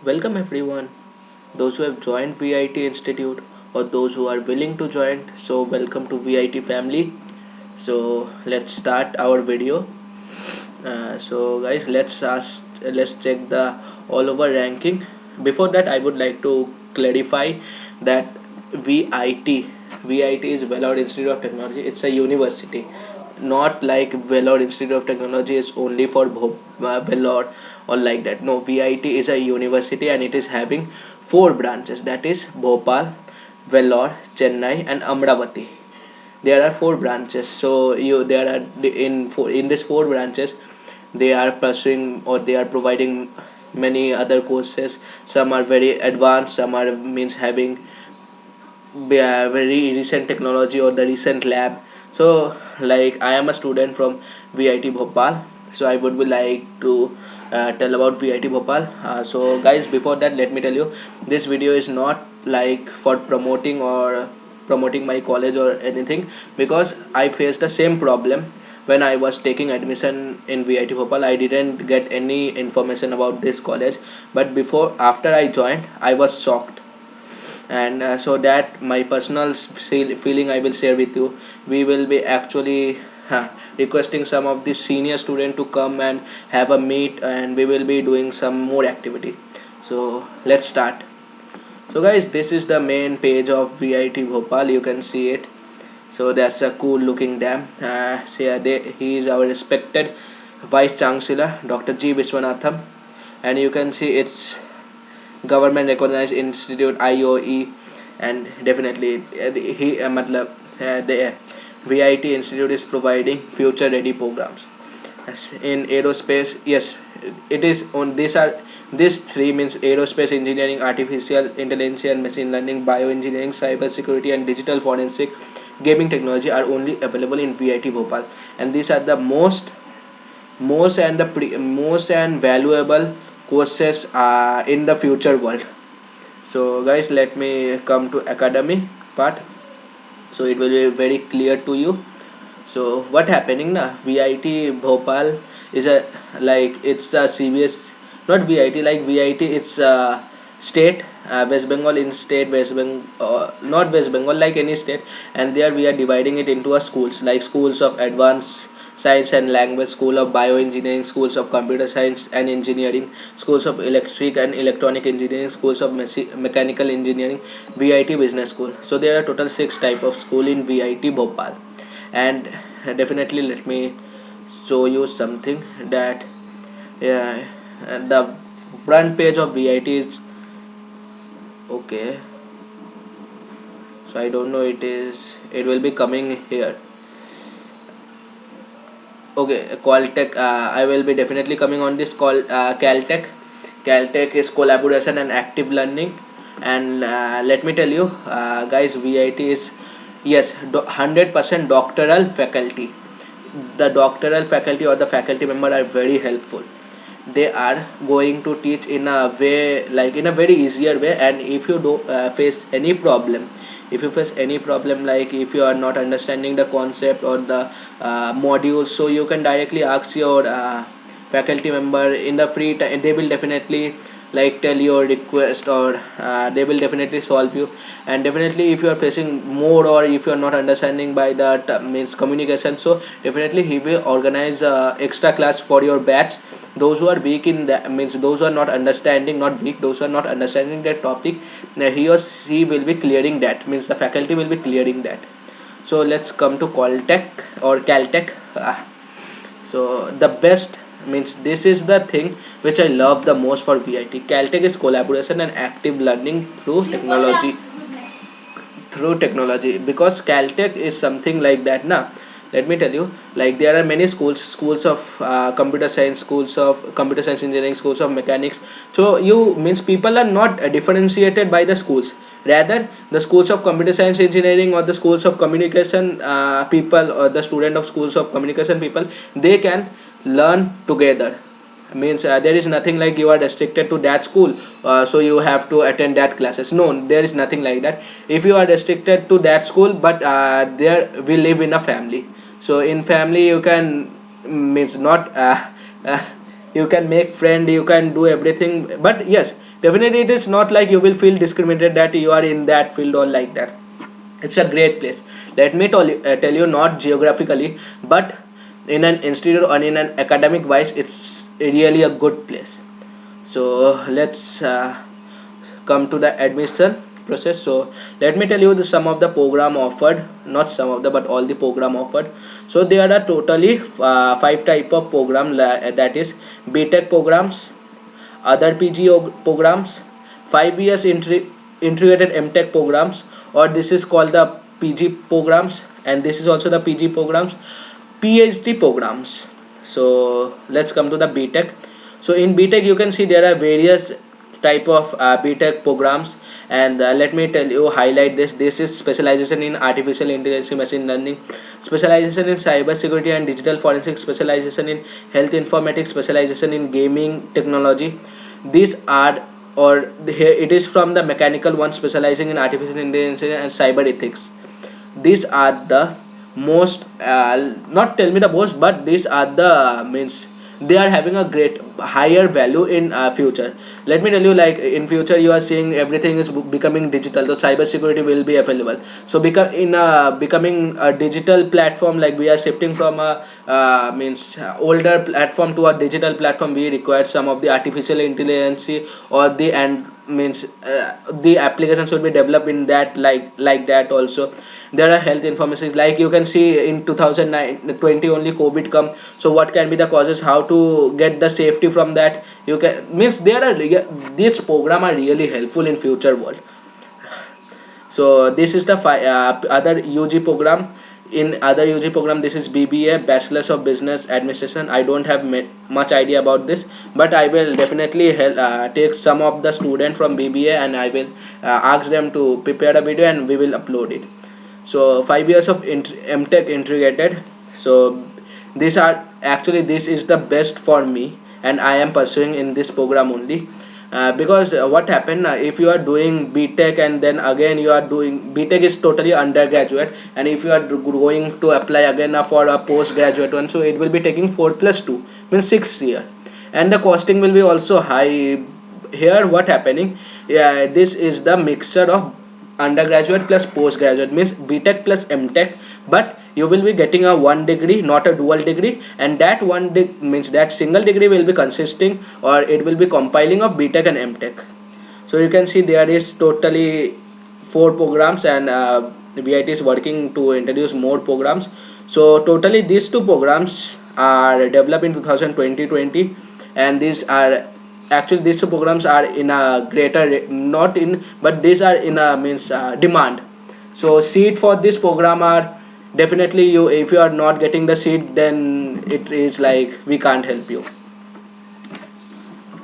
Welcome everyone, those who have joined VIT Institute or those who are willing to join. So welcome to VIT family. So let's start our video. So guys, let's check the all over ranking. Before that, I would like to clarify that VIT VIT is Vellore Institute of Technology. It's a university, not like Vellore Institute of Technology is only for Vellore or like that. No, VIT is a university and it is having four branches, that is Bhopal, Vellore, Chennai and Amravati. There are four branches, so you there are in these four branches they are pursuing or they are providing many other courses. Some are very advanced, some are means having very recent technology or the recent lab. So like I am a student from VIT Bhopal, so I would be like to tell about VIT Bhopal. So guys, before that let me tell you, this video is not like for promoting my college or anything, because I faced the same problem when I was taking admission in VIT Bhopal. I didn't get any information about this college, but after I joined I was shocked. And so that my personal feeling I will share with you. We will be actually requesting some of the senior student to come and have a meet, and we will be doing some more activity. So let's start. So guys, this is the main page of VIT Bhopal. You can see it. So that's a cool looking dam. So yeah, he is our respected Vice Chancellor Dr. G Viswanatham, and you can see it's government recognized institute IOE. And definitely the VIT institute is providing future ready programs. Yes, in aerospace, yes, it is on these three means aerospace engineering, artificial intelligence and machine learning, bioengineering, cyber security and digital forensic, gaming technology are only available in VIT Bhopal, and these are the most and valuable courses in the future world. So guys, let me come to academy part, so it will be very clear to you. So what happening na, VIT Bhopal is a like it's a CBS, not VIT, like VIT it's a state, West Bengal in state, West Bengal, not West Bengal, like any state. And there we are dividing it into a schools, like schools of advanced science and language, school of bioengineering, schools of computer science and engineering, schools of electric and electronic engineering, schools of mechanical engineering, VIT business school. So there are total 6 type of school in VIT Bhopal. And definitely let me show you something that, yeah, the front page of VIT is okay. So I don't know, it will be coming here. Okay, Qualtech, I will be definitely coming on this call. Caltech is collaboration and active learning. And let me tell you, guys, VIT is, yes, 100% doctoral faculty. The doctoral faculty or the faculty member are very helpful. They are going to teach in a way, like in a very easier way. And if you do face any problem, like if you are not understanding the concept or the modules, so you can directly ask your faculty member in the free time. They will definitely like tell your request, or they will definitely solve you. And definitely if you are facing more, or if you are not understanding by that means communication, so definitely he will organize extra class for your batch. Those who are weak in that means those who are not understanding, not weak, those who are not understanding that topic, he or she will be clearing that, means the faculty will be clearing that. So let's come to Caltech or Caltech. So the best means this is the thing which I love the most for VIT. Caltech is collaboration and active learning through technology, because Caltech is something like that na. Let me tell you, like there are many schools of computer science, schools of computer science engineering, schools of mechanics. So you means people are not differentiated by the schools. Rather, the schools of computer science engineering or the schools of communication people, or the student of schools of communication people, they can learn together. Means there is nothing like you are restricted to that school, so you have to attend that classes. No, there is nothing like that. If you are restricted to that school, but there we live in a family, so in family you can means not you can make friend, you can do everything. But yes, definitely it is not like you will feel discriminated that you are in that field or like that. It's a great place. Let me tell you, not geographically, but in an institute or in an academic wise, it's really a good place. So let's come to the admission process. So let me tell you some of the program offered, not some of the, but all the program offered. So there are totally 5 type of program, that is BTech programs, other PGO programs, 5 years integrated MTech programs, or this is called the PG programs, and this is also the PG programs, PhD programs. So let's come to the BTech. So in BTech you can see there are various type of BTech programs, and let me tell you, highlight this is specialization in artificial intelligence, machine learning, specialization in cyber security and digital forensics, specialization in health informatics, specialization in gaming technology. These are, or here it is from the mechanical one, specializing in artificial intelligence and cyber ethics. These are the most, not tell me the most, but these are the means they are having a great higher value in future. Let me tell you, like in future you are seeing everything is becoming digital, so cyber security will be available. So becoming a digital platform, like we are shifting from a means older platform to a digital platform, we require some of the artificial intelligence, or the and means the application should be developed in that, like that also. There are health information, like you can see in 2020 only COVID come. So what can be the causes, how to get the safety from that, you can means there are this program are really helpful in future world. So this is the other UG program. In other UG program, this is BBA, Bachelors of Business Administration. I don't have much idea about this, but I will definitely take some of the student from BBA, and I will ask them to prepare a video and we will upload it. So 5 years of MTech integrated. So these are actually, this is the best for me, and I am pursuing in this program only. Because what happened, if you are doing BTech and then again you are doing BTech is totally undergraduate, and if you are going to apply again for a postgraduate one, so it will be taking 4 plus 2 means 6 year, and the costing will be also high. Here what happening, yeah, this is the mixture of undergraduate plus postgraduate, means BTech plus MTech, but you will be getting a one degree, not a dual degree, and that means that single degree will be consisting, or it will be compiling of BTech and MTech. So you can see there is totally 4 programs, and VIT is working to introduce more programs. So totally these 2 programs are developed in 2020, and these are actually, these 2 programs are in a greater, not in, but these are in a means demand. So seat for this program are definitely, you if you are not getting the seat, then it is like we can't help you.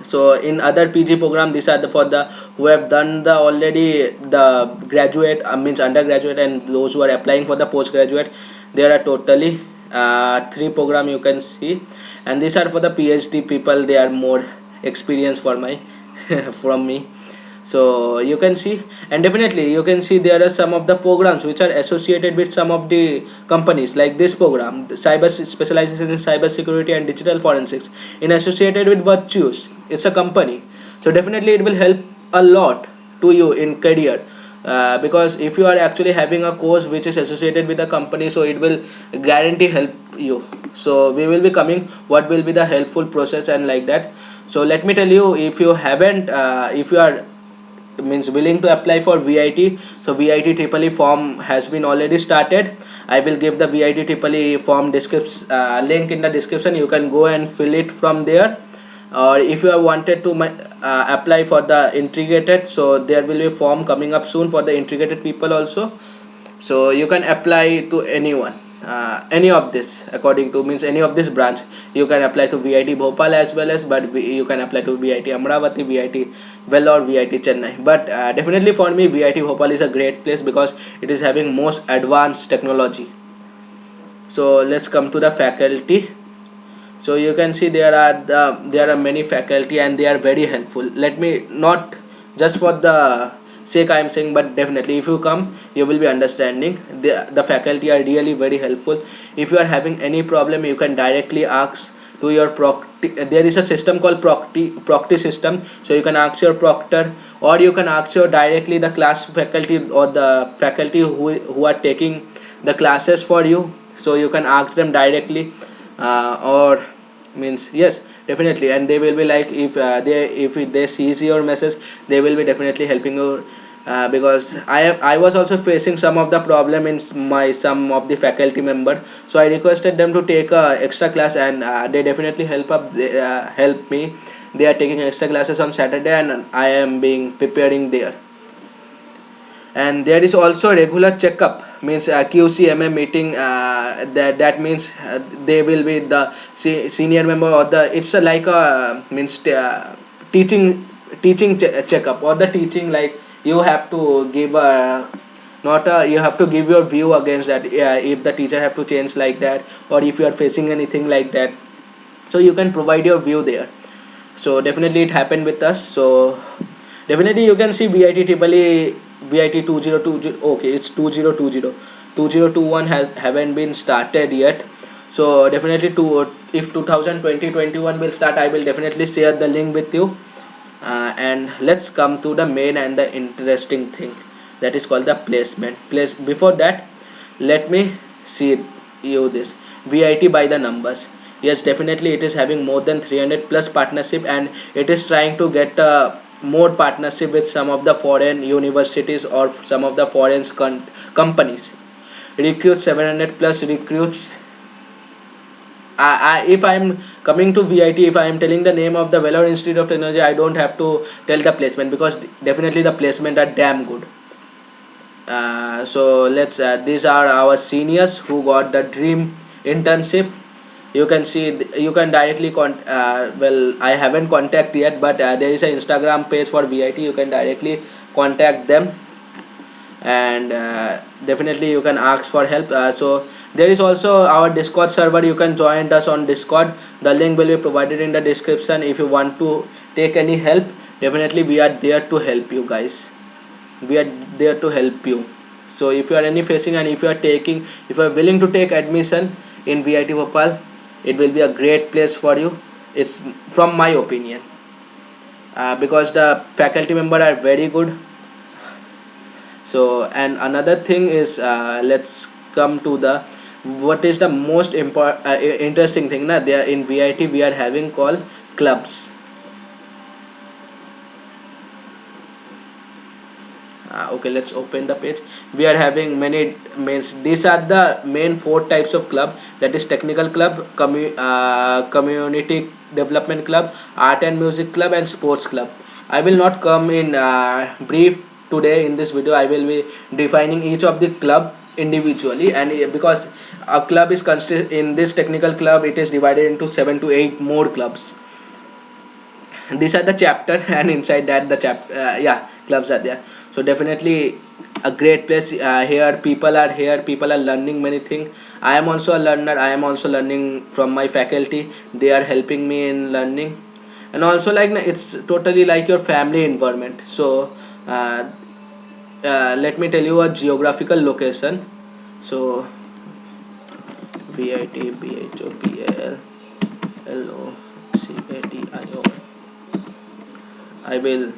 So in other PG program, these are for the who have done the already the graduate, means undergraduate, and those who are applying for the postgraduate. There are totally 3 program you can see, and these are for the PhD people. They are more experience for my from me. So you can see, and definitely you can see there are some of the programs which are associated with some of the companies, like this program, the cyber specialization in cyber security and digital forensics, in associated with Virtues. It's a company, so definitely it will help a lot to you in career. Because if you are actually having a course which is associated with a company, so it will guarantee help you. So we will be coming what will be the helpful process and like that. So let me tell you, if you haven't if you are means willing to apply for VIT, so VIT Triple E form has been already started. I will give the VIT Triple E form link in the description. You can go and fill it from there. Or if you have wanted to apply for the integrated, so there will be a form coming up soon for the integrated people also. So you can apply to anyone, any of this, according to means any of this branch. You can apply to VIT Bhopal as well as, but you can apply to VIT Amravati, VIT Vellore, VIT Chennai. But definitely for me, VIT Bhopal is a great place because it is having most advanced technology. So let's come to the faculty. So you can see there are many faculty, and they are very helpful. Let me not just for the sake I am saying, but definitely if you come, you will be understanding. The faculty are really very helpful. If you are having any problem, you can directly ask to your there is a system called procty system. So you can ask your proctor, or you can ask your directly the class faculty or the faculty who are taking the classes for you. So you can ask them directly, or means yes, definitely, and they will be like, if they sees your message, they will be definitely helping you. Because I was also facing some of the problem in some of the faculty member, so I requested them to take a extra class, and they definitely help me. They are taking extra classes on Saturday, and I am being preparing there. And there is also regular checkup, means QCMA meeting, that means they will be the senior member, or the it's like a means teaching checkup, or the teaching, like you have to give a not a you have to give your view against that, if the teacher have to change like that, or if you are facing anything like that, so you can provide your view there. So definitely it happened with us. So definitely you can see VIT VIT 2020. Okay, it's 2020. 2021 haven't been started yet. So definitely, if 2020-21 will start, I will definitely share the link with you. And let's come to the main and the interesting thing, that is called the placement. Before that, let me see you this VIT by the numbers. Yes, definitely it is having more than 300 plus partnership, and it is trying to get more partnership with some of the foreign universities or some of the foreign companies. Recruits 700 plus recruits. If I'm coming to VIT, if I am telling the name of the Vellore Institute of Technology, I don't have to tell the placement, because definitely the placement are damn good. So let's these are our seniors who got the dream internship. You can see, you can directly well, I haven't contact yet, but there is an Instagram page for VIT. You can directly contact them, and definitely you can ask for help. So there is also our Discord server. You can join us on Discord. The link will be provided in the description. If you want to take any help, definitely we are there to help you guys. We are there to help you. So if you are any facing, and if you are willing to take admission in VIT Bhopal, it will be a great place for you. It's from my opinion, because the faculty member are very good. So, and another thing is, let's come to the what is the most interesting thing. There in VIT we are having called clubs. Okay, let's open the page. We are having many means. These are the main 4 types of club. That is technical club, community development club, art and music club, and sports club. I will not come in brief today in this video. I will be defining each of the club individually, and because a club is in this technical club, it is divided into 7 to 8 more clubs. These are the chapter, and inside that the clubs are there. So definitely a great place. Here people are learning many things. I am also a learner. I am also learning from my faculty. They are helping me in learning, and also like it's totally like your family environment. So let me tell you a geographical location. So VIT BHOPL LOCATIO. I will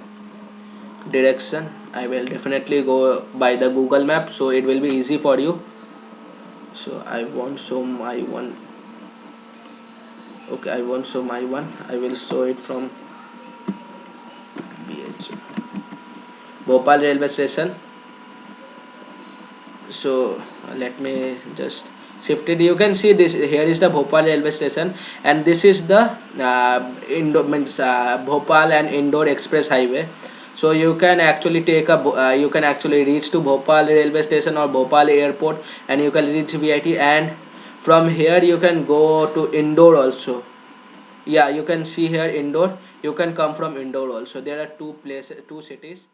direction. I will definitely go by the Google map, so it will be easy for you. So I won't show my one. Okay, I won't show my one. I will show it from Bhopal railway station. So let me just shift it. You can see this. Here is the Bhopal railway station, and this is the Bhopal and Indore Express Highway. So you can actually take you can actually reach to Bhopal railway station or Bhopal airport, and you can reach VIT, and from here you can go to Indore also. Yeah, you can see here Indore. You can come from Indore also. There are two cities.